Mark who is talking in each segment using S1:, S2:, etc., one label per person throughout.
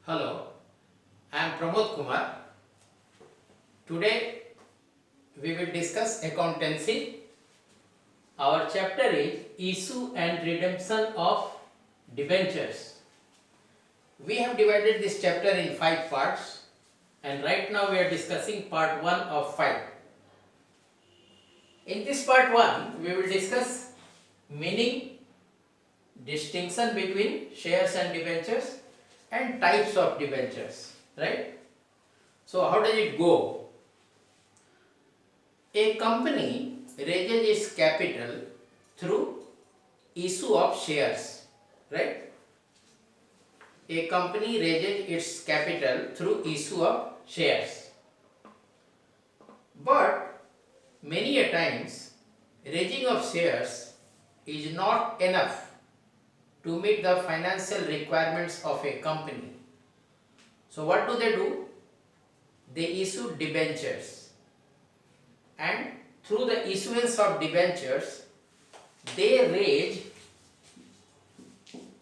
S1: Hello, I am Pramod Kumar. Today we will discuss accountancy. Our chapter is issue and redemption of debentures. We have divided this chapter in 5 parts and right now we are discussing part 1 of 5. In this part 1 we will discuss meaning, distinction between shares and debentures and types of debentures, right? So how does it go? A company raises its capital through issue of shares, right? A company raises its capital through issue of shares. But many a times raising of shares is not enough to meet the financial requirements of a company. So what do? They issue debentures, and through the issuance of debentures they raise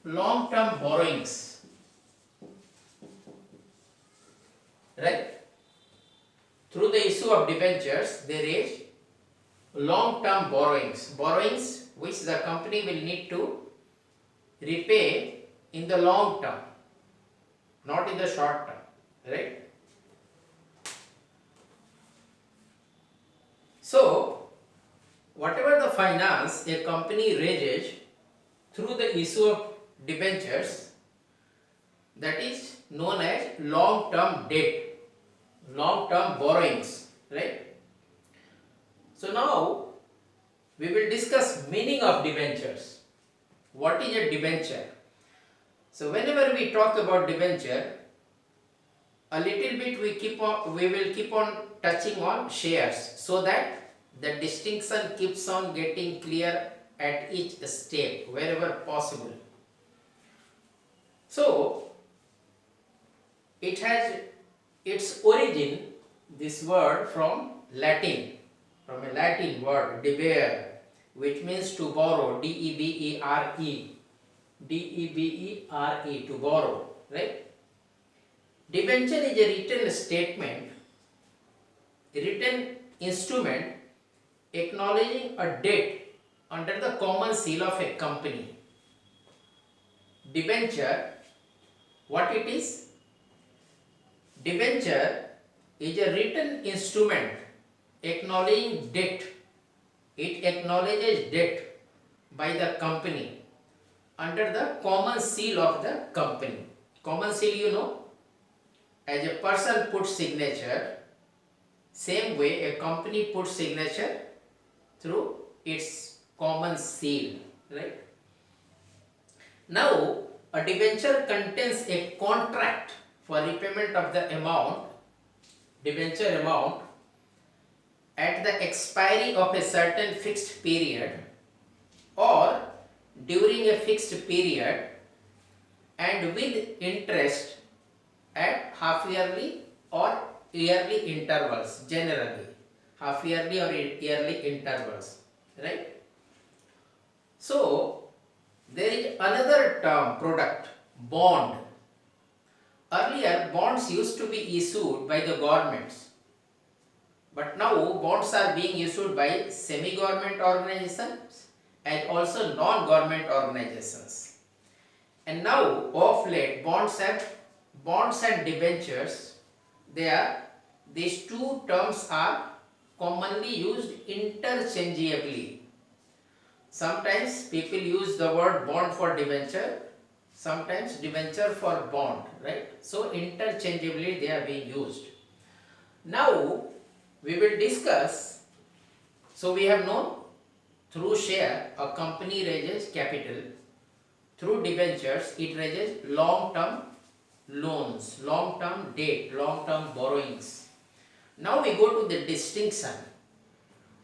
S1: long-term borrowings, right? Through the issue of debentures they raise long-term borrowings which the company will need to repay in the long term, not in the short term, right? So, whatever the finance a company raises through the issue of debentures, that is known as long-term debt, long-term borrowings, right? So now we will discuss meaning of debentures. What is a debenture? So whenever we talk about debenture, a little bit we will keep on touching on shares so that the distinction keeps on getting clear at each step wherever possible. So it has its origin, this word, from a Latin word debere, which means to borrow, D-E-B-E-R-E, D-E-B-E-R-E, to borrow, right? Debenture is a written statement, a written instrument acknowledging a debt under the common seal of a company. Debenture, what it is? Debenture is a written instrument acknowledging debt. It acknowledges debt by the company under the common seal of the company. Common seal, as a person puts signature, same way a company puts signature through its common seal, right? Now, a debenture contains a contract for repayment of the amount, debenture amount, at the expiry of a certain fixed period or during a fixed period and with interest at half yearly or yearly intervals, generally half yearly or yearly intervals, right? So there is another term, product, bond. Earlier bonds used to be issued by the governments, but now bonds are being issued by semi-government organizations and also non-government organizations. And now of late bonds and debentures, these two terms are commonly used interchangeably. Sometimes people use the word bond for debenture, sometimes debenture for bond, right? So interchangeably they are being used. Now we will discuss, so we have known through share a company raises capital, through debentures it raises long-term loans, long-term debt, long-term borrowings. Now we go to the distinction.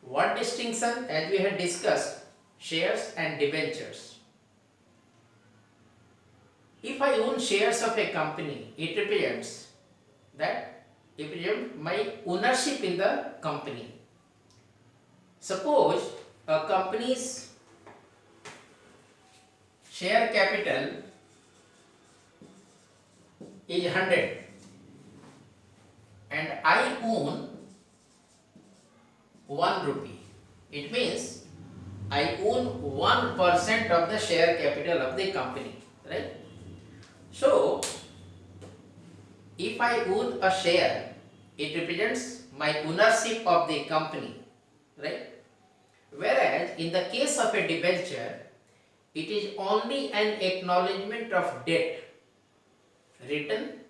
S1: What distinction? As we had discussed, shares and debentures. If I own shares of a company, it represents my ownership in the company. Suppose a company's share capital is 100 and I own 1 rupee. It means I own 1% of the share capital of the company, right? So, if I own a share, it represents my ownership of the company, right? Whereas in the case of a debenture, it is only an acknowledgement of debt, written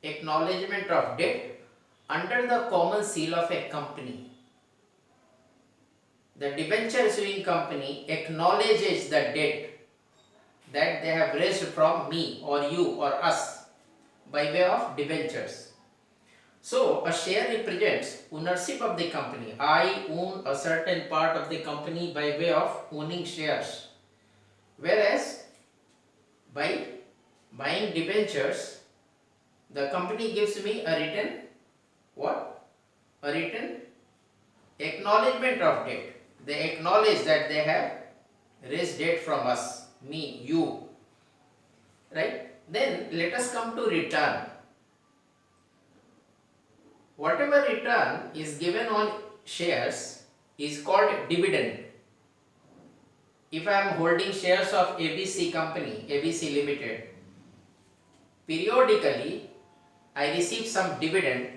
S1: acknowledgement of debt under the common seal of a company. The debenture issuing company acknowledges the debt that they have raised from me or you or us by way of debentures. So, a share represents ownership of the company. I own a certain part of the company by way of owning shares. Whereas, by buying debentures, the company gives me a written, what? A written acknowledgement of debt. They acknowledge that they have raised debt from us, me, you. Right? Then, let us come to return. Whatever return is given on shares is called dividend. If I am holding shares of ABC company, ABC Limited, periodically I receive some dividend,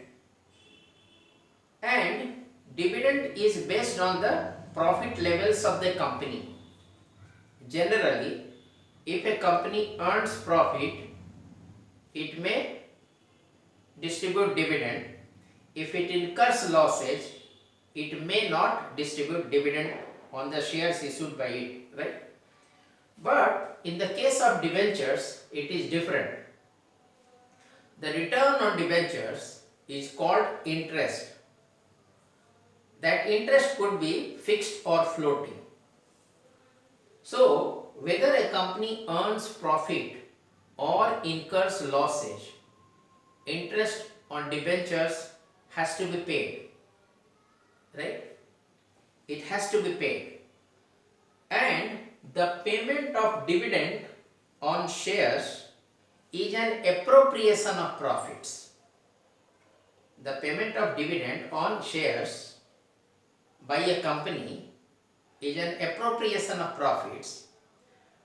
S1: and dividend is based on the profit levels of the company. Generally, if a company earns profit, it may distribute dividend. If it incurs losses, it may not distribute dividend on the shares issued by it, right? But in the case of debentures, it is different. The return on debentures is called interest. That interest could be fixed or floating. So, whether a company earns profit or incurs losses, interest on debentures has to be paid, right? It has to be paid. And the payment of dividend on shares is an appropriation of profits. The payment of dividend on shares by a company is an appropriation of profits,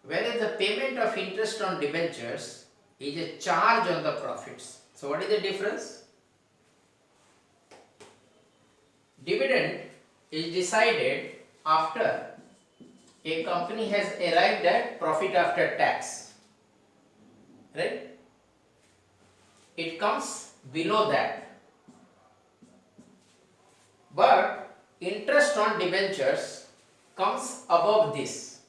S1: whereas the payment of interest on debentures is a charge on the profits. So what is the difference? Dividend is decided after a company has arrived at profit after tax, right? It comes below that. But interest on debentures comes above this.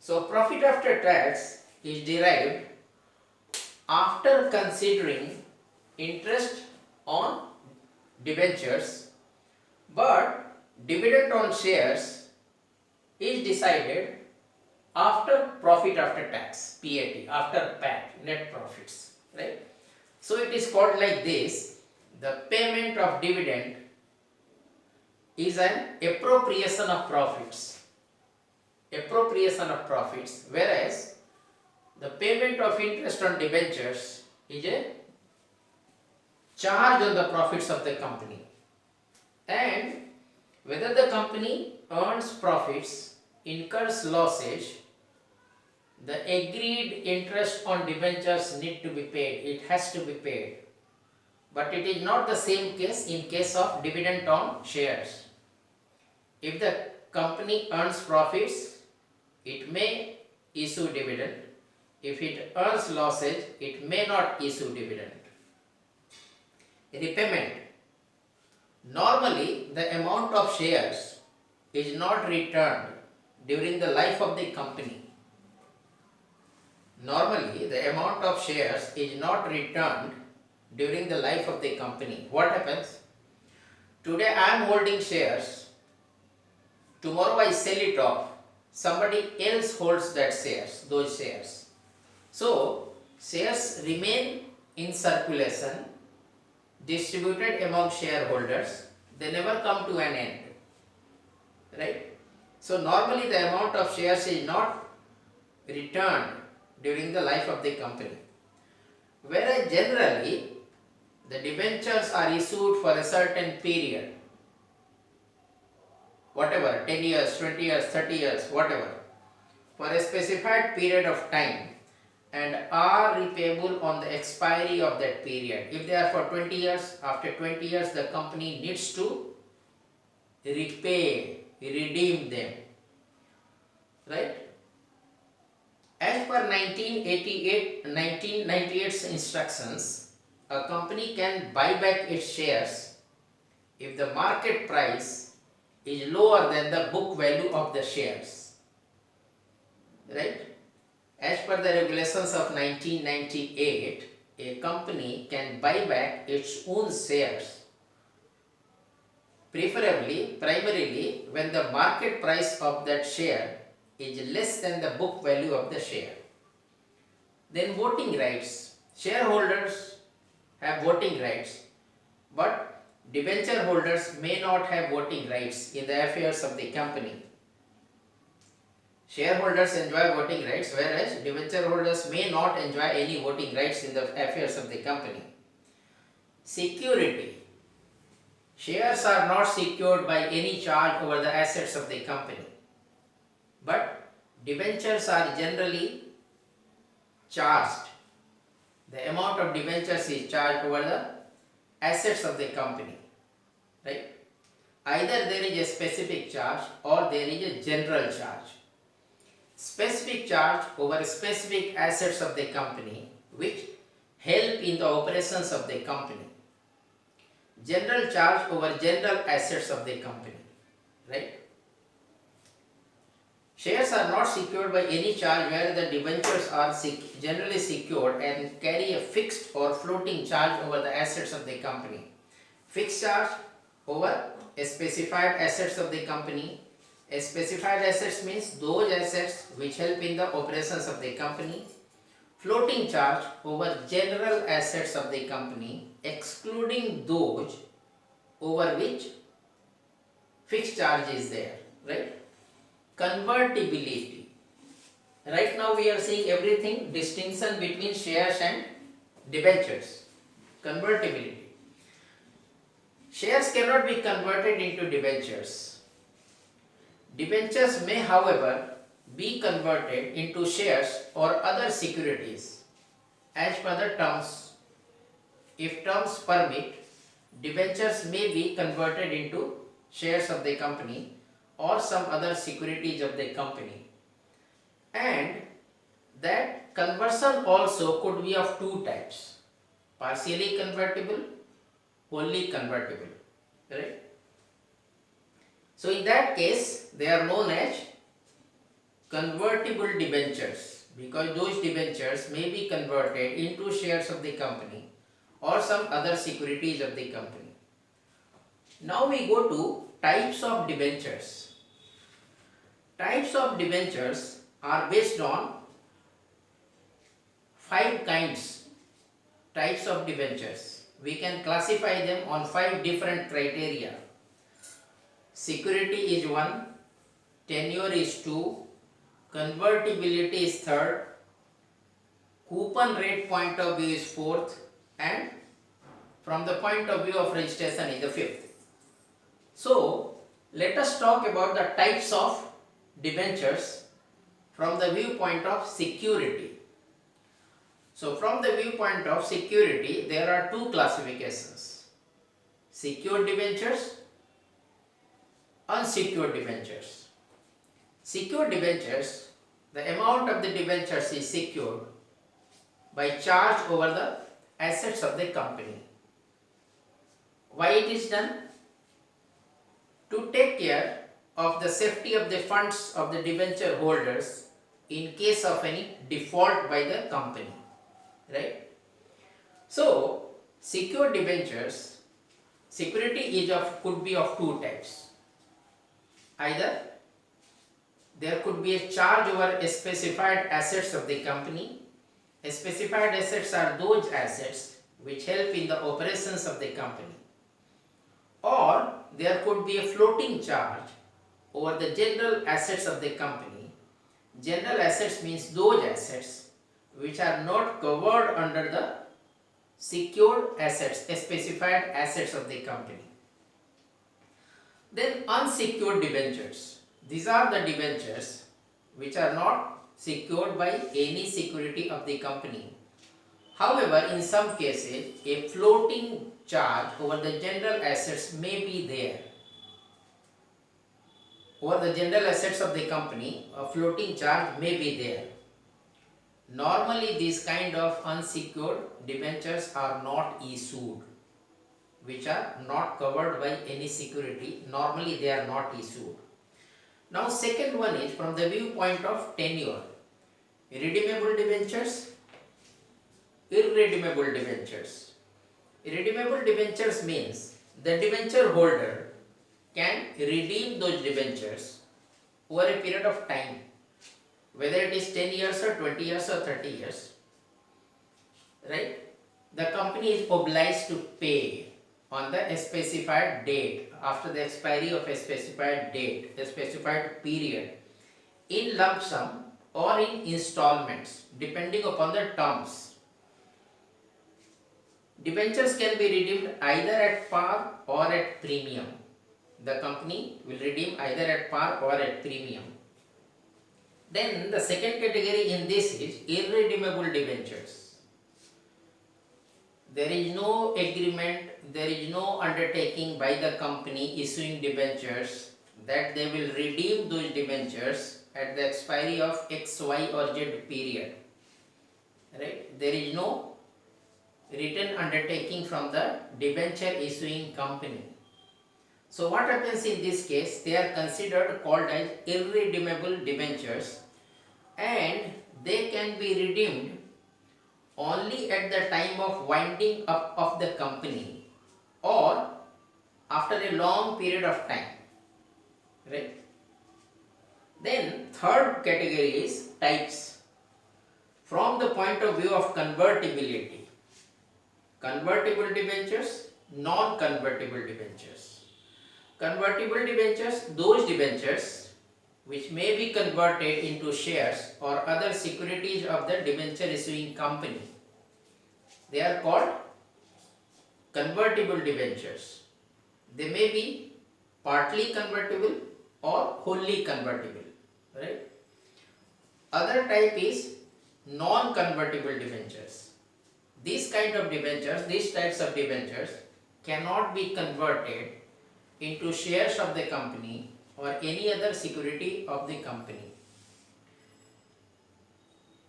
S1: So profit after tax is derived after considering interest on debentures, but dividend on shares is decided after profit after tax, PAT, after PAT, net profits, right? So it is called like this: the payment of dividend is an appropriation of profits, whereas the payment of interest on debentures is a charge on the profits of the company. And whether the company earns profits, incurs losses, the agreed interest on debentures need to be paid. It has to be paid. But it is not the same case in case of dividend on shares. If the company earns profits, it may issue dividend. If it earns losses, it may not issue dividend. Repayment. Normally, the amount of shares is not returned during the life of the company. Normally, the amount of shares is not returned during the life of the company. What happens? Today I am holding shares. Tomorrow I sell it off. Somebody else holds that shares, those shares. So, shares remain in circulation, distributed among shareholders. They never come to an end, right? So normally the amount of shares is not returned during the life of the company. Whereas generally the debentures are issued for a certain period, whatever, 10 years, 20 years, 30 years, whatever, for a specified period of time, and are repayable on the expiry of that period. If they are for 20 years, after 20 years the company needs to redeem them, right? As per 1998's instructions, a company can buy back its shares if the market price is lower than the book value of the shares, right? As per the regulations of 1998, a company can buy back its own shares, primarily when the market price of that share is less than the book value of the share. Then voting rights. Shareholders have voting rights, but debenture holders may not have voting rights in the affairs of the company. Shareholders enjoy voting rights, whereas debenture holders may not enjoy any voting rights in the affairs of the company. Security. Shares are not secured by any charge over the assets of the company, but debentures are generally charged. The amount of debentures is charged over the assets of the company, right? Either there is a specific charge or there is a general charge. Specific charge over specific assets of the company which help in the operations of the company. General charge over general assets of the company, right? Shares are not secured by any charge, where the debentures are generally secured and carry a fixed or floating charge over the assets of the company. Fixed charge over a specified assets of the company. A specified assets means those assets which help in the operations of the company. Floating charge over general assets of the company, excluding those over which fixed charge is there, right? Convertibility. Right now we are seeing everything, distinction between shares and debentures. Convertibility. Shares cannot be converted into debentures. Debentures may, however, be converted into shares or other securities as per the terms. If terms permit, debentures may be converted into shares of the company or some other securities of the company. And that conversion also could be of two types: partially convertible, wholly convertible, right? So in that case, they are known as convertible debentures, because those debentures may be converted into shares of the company or some other securities of the company. Now we go to types of debentures. Types of debentures are based on 5 types of debentures. We can classify them on 5 different criteria. Security is 1, tenure is 2, convertibility is 3rd, coupon rate point of view is 4th, and from the point of view of registration is the 5th. So let us talk about the types of debentures from the viewpoint of security. So from the viewpoint of security, there are 2 classifications: secured debentures, unsecured debentures. Secured debentures, the amount of the debentures is secured by charge over the assets of the company. Why it is done? To take care of the safety of the funds of the debenture holders in case of any default by the company, right? So secured debentures, security could be of 2 types. Either there could be a charge over a specified assets of the company. Specified assets are those assets which help in the operations of the company. Or there could be a floating charge over the general assets of the company. General assets means those assets which are not covered under the secured assets, specified assets of the company. Then unsecured debentures. These are the debentures which are not secured by any security of the company. However, in some cases, a floating charge over the general assets may be there. Over the general assets of the company, a floating charge may be there. Normally, these kind of unsecured debentures are not issued, which are not covered by any security. Normally, they are not issued. Now, second one is from the viewpoint of tenure. Redeemable debentures, irredeemable debentures. Irredeemable debentures means the debenture holder can redeem those debentures over a period of time, whether it is 10 years or 20 years or 30 years, right? The company is obliged to pay on the specified date, after the expiry of a specified date, a specified period, in lump sum or in installments, depending upon the terms. Debentures can be redeemed either at par or at premium. The company will redeem either at par or at premium. Then the second category in this is irredeemable debentures. There is no agreement, there is no undertaking by the company issuing debentures that they will redeem those debentures at the expiry of X, Y or Z period. Right? There is no written undertaking from the debenture issuing company. So what happens in this case? They are considered called as irredeemable debentures, and they can be redeemed only at the time of winding up of the company or after a long period of time. Right? Then third category is types. From the point of view of convertibility, convertible debentures, non-convertible debentures. Convertible debentures, those debentures which may be converted into shares or other securities of the debenture issuing company. They are called convertible debentures. They may be partly convertible or wholly convertible. Right? Other type is non-convertible debentures. These kind of debentures, these types of debentures cannot be converted into shares of the company or any other security of the company.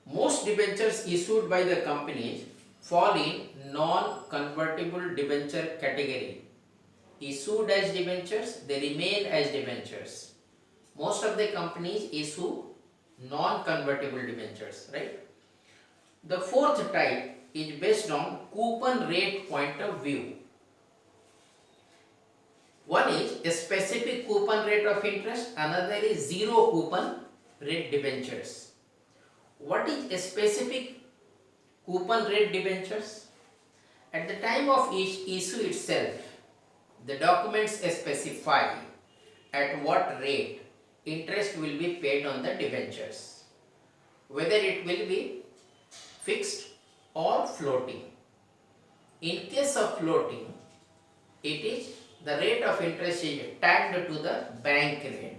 S1: Most debentures issued by the companies fall in non-convertible debenture category. Issued as debentures, they remain as debentures. Most of the companies issue non-convertible debentures, right? The fourth type is based on coupon rate point of view. One is a specific coupon rate of interest, another is zero coupon rate debentures. What is a specific coupon rate debentures? At the time of each issue itself, the documents specify at what rate interest will be paid on the debentures, whether it will be fixed or floating. In case of floating, it is the rate of interest is tagged to the bank rate.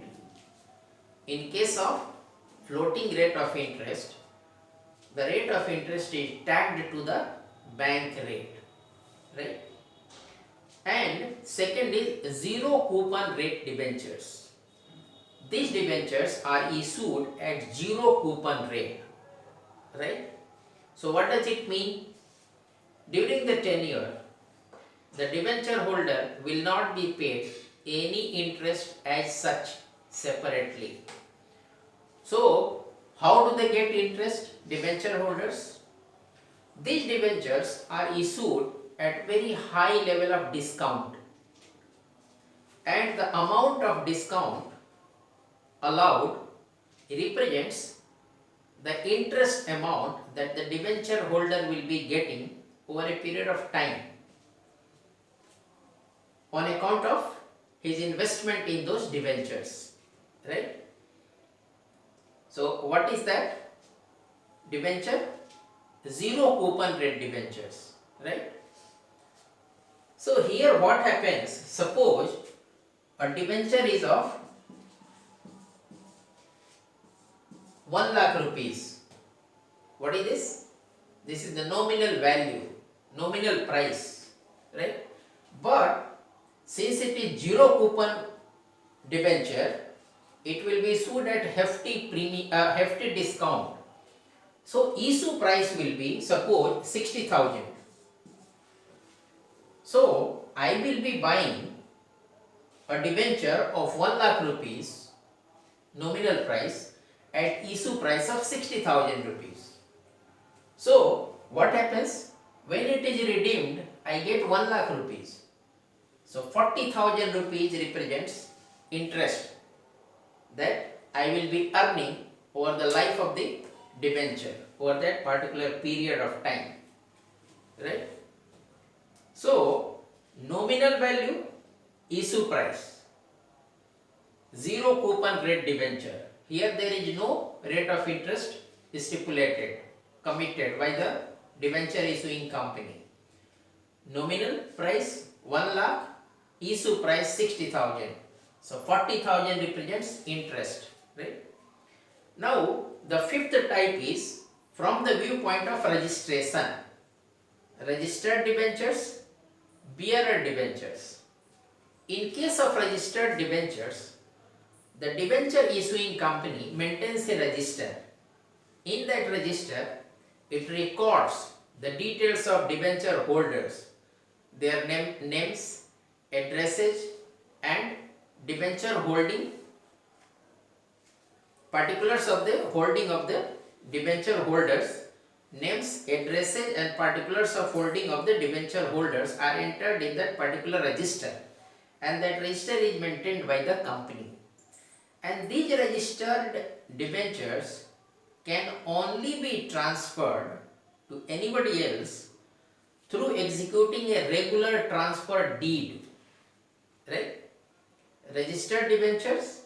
S1: In case of floating rate of interest, the rate of interest is tagged to the bank rate, right? And second is zero coupon rate debentures. These debentures are issued at zero coupon rate, right? So what does it mean? During the tenure, the debenture holder will not be paid any interest as such separately. So, how do they get interest? Debenture holders. These debentures are issued at very high level of discount, and the amount of discount allowed represents the interest amount that the debenture holder will be getting over a period of time on account of his investment in those debentures, right? So what is that? Debenture? Zero coupon rate debentures, right? So here what happens, suppose a debenture is of 1 lakh rupees. What is this? This is the nominal value, nominal price, right? But since it is zero coupon debenture, it will be issued at hefty discount. So issue price will be suppose 60,000. So I will be buying a debenture of 1 lakh rupees nominal price at issue price of 60,000 rupees. So what happens, when it is redeemed, I get 1 lakh rupees. So 40,000 rupees represents interest that I will be earning over the life of the debenture, over that particular period of time, right? So nominal value, issue price, zero coupon rate debenture. Here there is no rate of interest stipulated, committed by the debenture issuing company. Nominal price 1 lakh, issue price 60,000. So 40,000 represents interest, right? Now the fifth type is from the viewpoint of registration. Registered debentures, bearer debentures. In case of registered debentures, the debenture issuing company maintains a register. In that register, it records the details of debenture holders, their names, addresses, and debenture holding, particulars of the holding of the debenture holders, names, addresses, and particulars of holding of the debenture holders are entered in that particular register, and that register is maintained by the company. And these registered debentures can only be transferred to anybody else through executing a regular transfer deed, right? Registered debentures,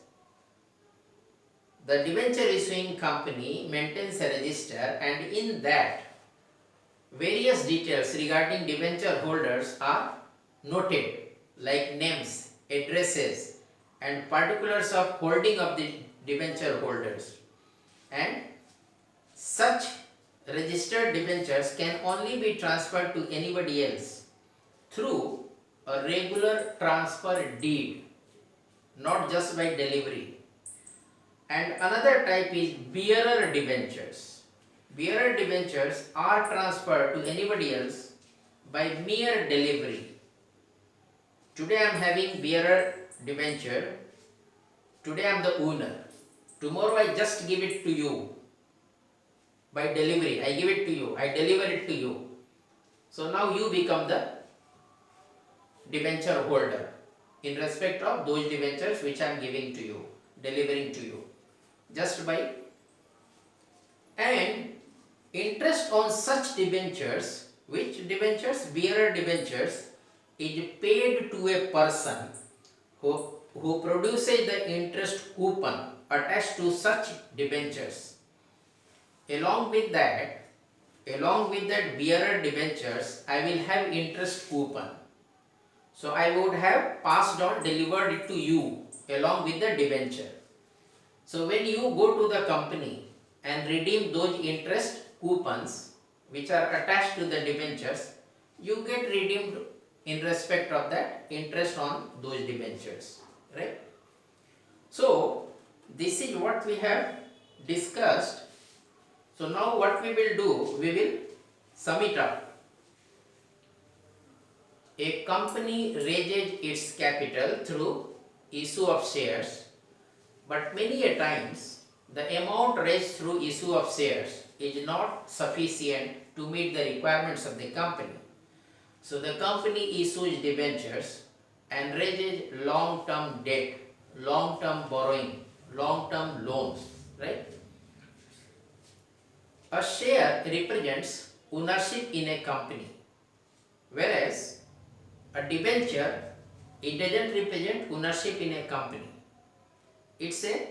S1: the debenture issuing company maintains a register, and in that various details regarding debenture holders are noted, like names, addresses, and particulars of holding of the debenture holders. And such registered debentures can only be transferred to anybody else through a regular transfer deed, not just by delivery. And another type is bearer debentures. Bearer debentures are transferred to anybody else by mere delivery. Today I am having bearer debenture. Today I am the owner. Tomorrow I just give it to you by delivery. I give it to you. I deliver it to you. So now you become the debenture holder in respect of those debentures which I am giving to you, delivering to you. Just by, and interest on such debentures, which debentures, bearer debentures, is paid to a person who produces the interest coupon attached to such debentures. Along with that bearer debentures, I will have interest coupon. So I would have passed on, delivered it to you along with the debenture. So when you go to the company and redeem those interest coupons which are attached to the debentures, you get redeemed in respect of that interest on those debentures, right? So this is what we have discussed. So now what we will do, we will sum it up. A company raises its capital through issue of shares, but many a times the amount raised through issue of shares is not sufficient to meet the requirements of the company. So the company issues debentures and raises long-term debt, long-term borrowing, long-term loans, right? A share represents ownership in a company, whereas a debenture, it doesn't represent ownership in a company. It's a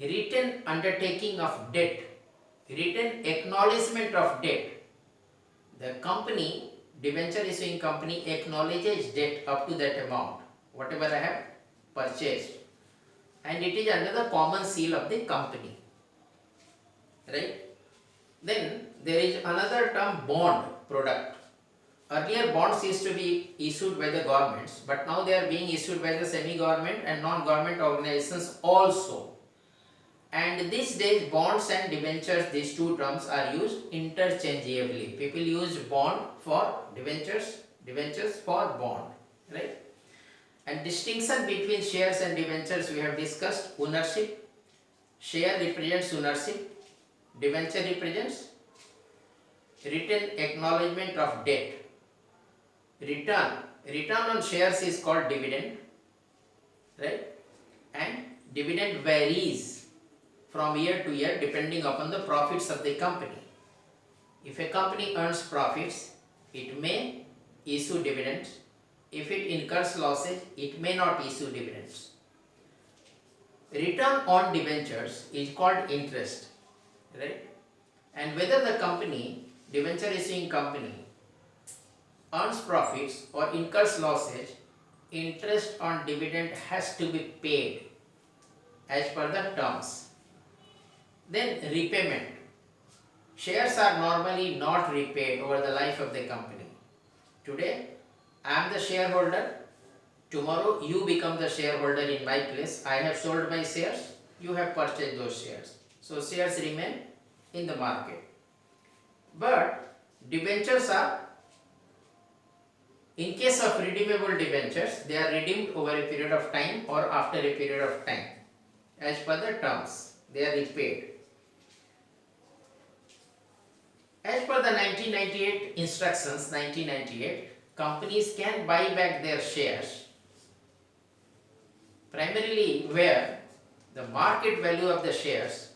S1: written undertaking of debt, written acknowledgement of debt. The company debenture issuing company acknowledges debt up to that amount, whatever I have purchased, and it is under the common seal of the company, right? Then there is another term, bond product. Earlier bonds used to be issued by the governments, but now they are being issued by the semi-government and non-government organizations also. And these days bonds and debentures, these two terms are used interchangeably. People use bond for debentures, debentures for bond, right? And distinction between shares and debentures we have discussed. Ownership, share represents ownership, debenture represents written acknowledgement of debt. Return on shares is called dividend, right? And dividend varies from year to year depending upon the profits of the company. If a company earns profits, it may issue dividends. If it incurs losses, it may not issue dividends. Return on debentures is called interest, right? And whether the company, debenture issuing company, earns profits or incurs losses, interest on dividend has to be paid as per the terms. Then repayment. Shares are normally not repaid over the life of the company. Today, I am the shareholder. Tomorrow, you become the shareholder in my place. I have sold my shares. You have purchased those shares. So, shares remain in the market. But debentures are, in case of redeemable debentures, they are redeemed over a period of time or after a period of time. As per the terms, they are repaid. As per the 1998 instructions, 1998, companies can buy back their shares primarily where the market value of the shares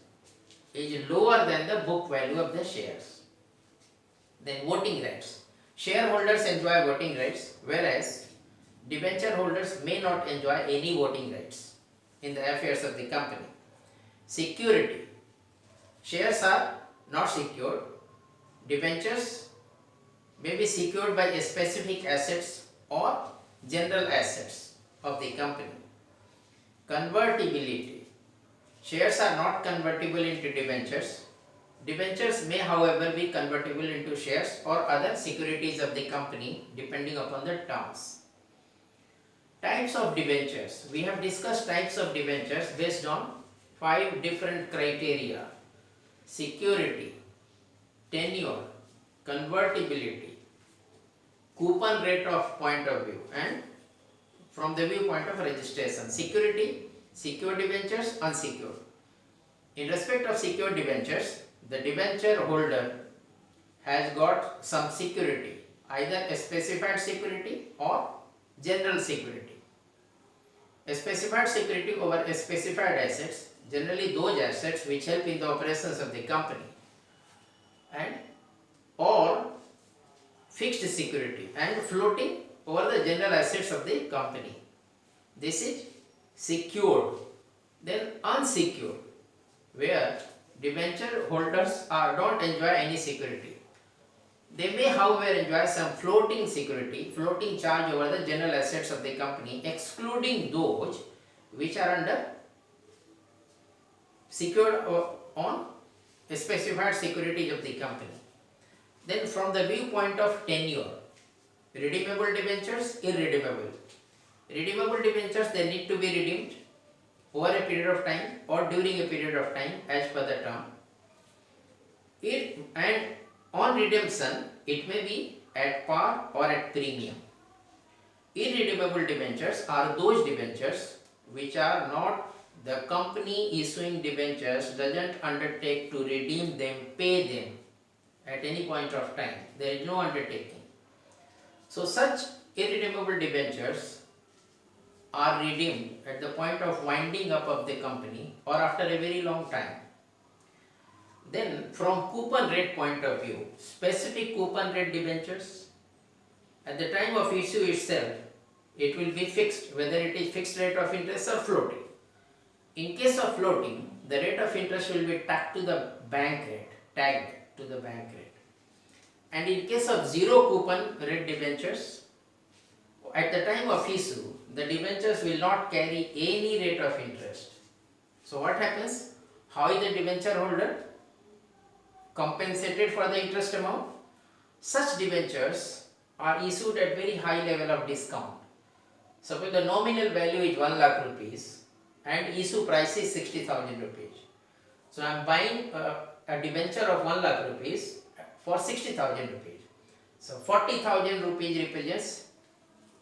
S1: is lower than the book value of the shares. Then voting rights. Shareholders enjoy voting rights, whereas debenture holders may not enjoy any voting rights in the affairs of the company. Security. Shares are not secured. Debentures may be secured by specific assets or general assets of the company. Convertibility. Shares are not convertible into debentures. Debentures may, however, be convertible into shares or other securities of the company depending upon the terms. Types of debentures. We have discussed types of debentures based on 5 different criteria: security, tenure, convertibility, coupon rate of point of view, and from the viewpoint of registration. Security, secured debentures, unsecured. In respect of secured debentures, the debenture holder has got some security, either a specified security or general security. A specified security over a specified assets, generally those assets which help in the operations of the company, and or fixed security and floating over the general assets of the company. This is secured. Then unsecured, where debenture holders don't enjoy any security. They may, however, enjoy some floating security, floating charge over the general assets of the company, excluding those which are under secured on a specified securities of the company. Then from the viewpoint of tenure, redeemable debentures, irredeemable. Redeemable debentures, they need to be redeemed over a period of time or during a period of time as per the term. And on redemption, it may be at par or at premium. Irredeemable debentures are those debentures which are not, the company issuing debentures doesn't undertake to redeem them, pay them at any point of time. There is no undertaking. So such irredeemable debentures are redeemed at the point of winding up of the company or after a very long time. Then from coupon rate point of view, specific coupon rate debentures, at the time of issue itself, it will be fixed, whether it is fixed rate of interest or floating. In case of floating, the rate of interest will be tagged to the bank rate, And in case of zero coupon rate debentures, at the time of issue, the debentures will not carry any rate of interest. So what happens? How is the debenture holder compensated for the interest amount? Such debentures are issued at very high level of discount. Suppose the nominal value is 1 lakh rupees and issue price is 60,000 rupees. So I am buying a debenture of 1 lakh rupees for 60,000 rupees. So 40,000 rupees represents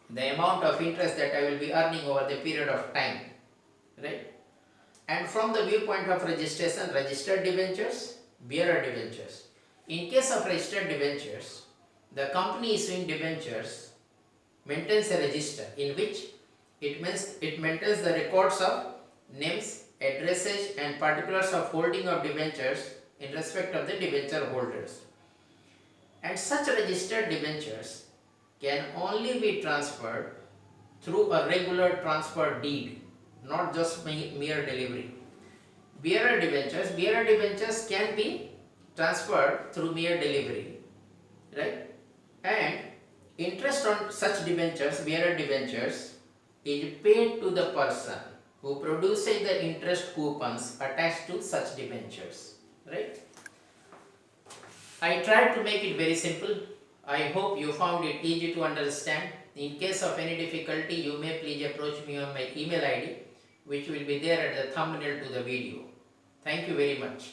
S1: the amount of interest that I will be earning over the period of time, right? And from the viewpoint of registration, registered debentures, bearer debentures. In case of registered debentures, the company issuing debentures maintains a register in which it maintains the records of names, addresses and particulars of holding of debentures in respect of the debenture holders. And such registered debentures can only be transferred through a regular transfer deed, not just mere delivery. Bearer debentures can be transferred through mere delivery, right? And interest on such debentures, bearer debentures, is paid to the person who produces the interest coupons attached to such debentures, right? I tried to make it very simple. I hope you found it easy to understand. In case of any difficulty, you may please approach me on my email ID, which will be there at the thumbnail to the video. Thank you very much.